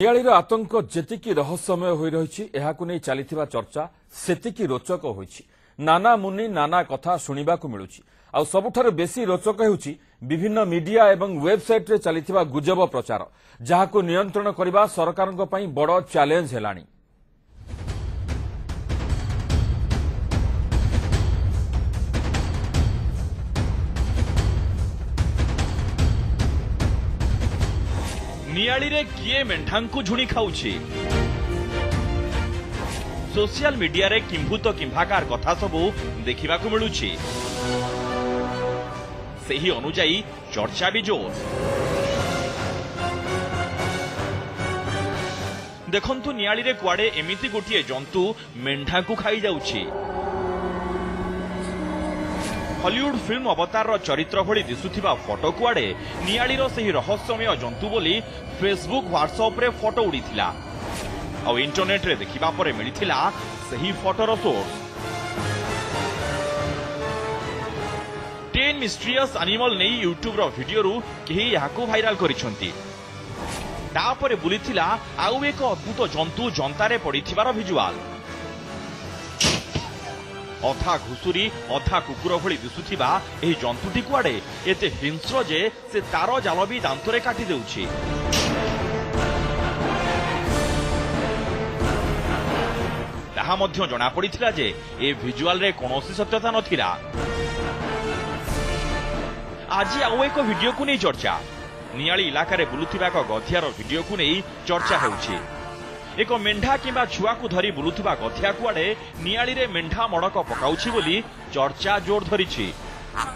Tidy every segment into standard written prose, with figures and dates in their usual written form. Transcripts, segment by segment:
ନିଆଳିର ଆତଙ୍କ ଯେତିକି ରହସ୍ୟମୟ ହୋଇ ରହିଛି ଏହାକୁ ନେଇ ଚାଲିଥିବା ଚର୍ଚ୍ଚା ସେତିକି ରୋଚକ ହୋଇଛି। ନାନା ମୁନି ନାନା କଥା ଶୁଣିବାକୁ ମିଳୁଛି। ଆଉ ସବୁଠାରୁ ବେଶୀ ରୋଚକ ହେଉଛି ବିଭିନ୍ନ ମିଡିଆ ଏବଂ ୱେବସାଇଟ୍ରେ ଚାଲିଥିବା ଗୁଜବ ପ୍ରଚାର, ଯାହାକୁ ନିୟନ୍ତ୍ରଣ କରିବା ସରକାରଙ୍କ ପାଇଁ ବଡ଼ ଚ୍ୟାଲେଞ୍ଜ ହେଲାଣି। नियाली रे किए मेंढांकु झुणी खाऊछि सोशल मीडिया रे किंभूत किंभाकार कथा सबू देखा मिलुछि। सेही अनुजाई चर्चा भी जोर। देखंतु नियाली रे कुआडे एमिति गोटिए जंतु मेंढांकु खाई जाउछि। हॉलीवुड फिल्म अवतार चरित्र भली दिसुथिबा फोटो कुआडे नियाली रो सही रहस्यमय जंतु बोली फेसबुक व्हाट्सएप रे फोटो उड़ीथिला। और इंटरनेट रे देखिबा परे मिलिथिला सही फोटोर सोर्स। 10 मिस्ट्रियस एनिमल नै यूट्यूब रो वीडियो रु केही याकू वायरल करिसंती। तापरे बुलिथिला आउ एक अद्भुत जंतु जंतारे पडिथिबार विजुअल। अधा घुसुरी अधा कुकुर भली दिसुथिबा एही जंतुटी कुआडे एते हिंस्र जे से तार जाल भी दांतरे काटी देउछि। ताहा मध्य जणा पडिथिला जे ए विजुअल रे कोनोसी सत्यता नथिला। आज आउ एक वीडियो को नै चर्चा। नियाली इलाका रे बुलुथिबा एक गधियार वीडियो को नै चर्चा हेउछि। एक मेंढा किंबा छुआ को धरी बुलुथिबा गधिया कुआडे नियाली रे मेंढा मड़क पकाउछि बोली चर्चा जोर धरिछि।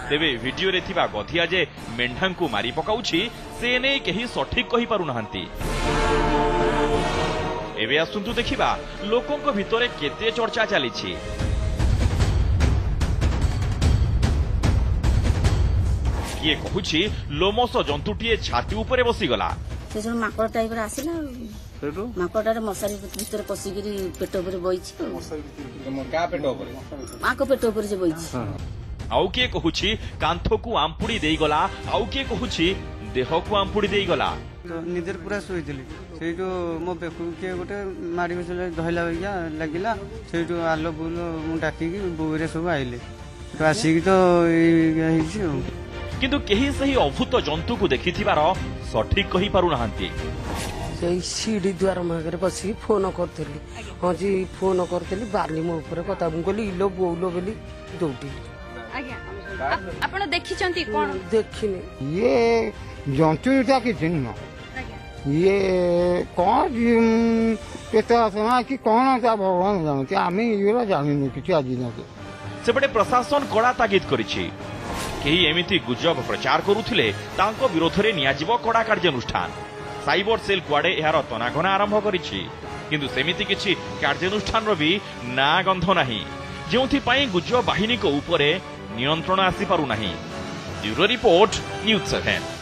तेबे वीडियो रे थिबा गधिया जे मेंढा को मारी पकाउछि से नै केही सठिक कहि पारु नाहंती। एबे आसुंतु देखिबा लोकंक भितरे केते चर्चा चलिछि। किए कहुछि लोमस जंतुटीए छाती उपरे बसिगला। से सब माकड़ टाइप रे आसिला माकड़ारे मशारी भितर पसिकिरी पेट उपरे बइछि। का पेट उपरे माको पेट उपरे जे बइछि। आउ किए कहुछि कांथ को आंपुड़ी देई गला। आउ किए कहुछि देह को आंपुड़ी देई गला। निदर पूरा सोइथिली सेठो मो बेकु के गोटे मारी बसले धइला भइया लागिला। सेठो आलो बुलो मु डाकी की बोरे सब आइले तो आसी तो हिछि। किंतु केही सही अभूत जंतु को देखिथिबार सठिक कहि पारु नाहंती। सीढ़ी द्वार मागे बस फोन करी हाँ जी फोन करी बाली मो ऊपर कथा मुझे इलो बोलो बोली दौड़ी देखनी ये जंतुटा किसी नुह ये कौन केत आसना कि कौन भगवान जानते आम ये जानू कि आज सेपटे प्रशासन कड़ा तागिद करिछि। केही एमिति गुजब प्रचार करुथिले तांको विरोधरे नियाजिब कड़ा कार्यानुष्ठान। साइबर सेल कुआडे एहार तनाघना आरंभ करिछि किंतु सेमिति किछि कार्यानुष्ठान भी ना गंध नाही जेउथि पई गुजब बाहिनी को ऊपरे नियंत्रण आसी पारु नाही। Bureau report news 7।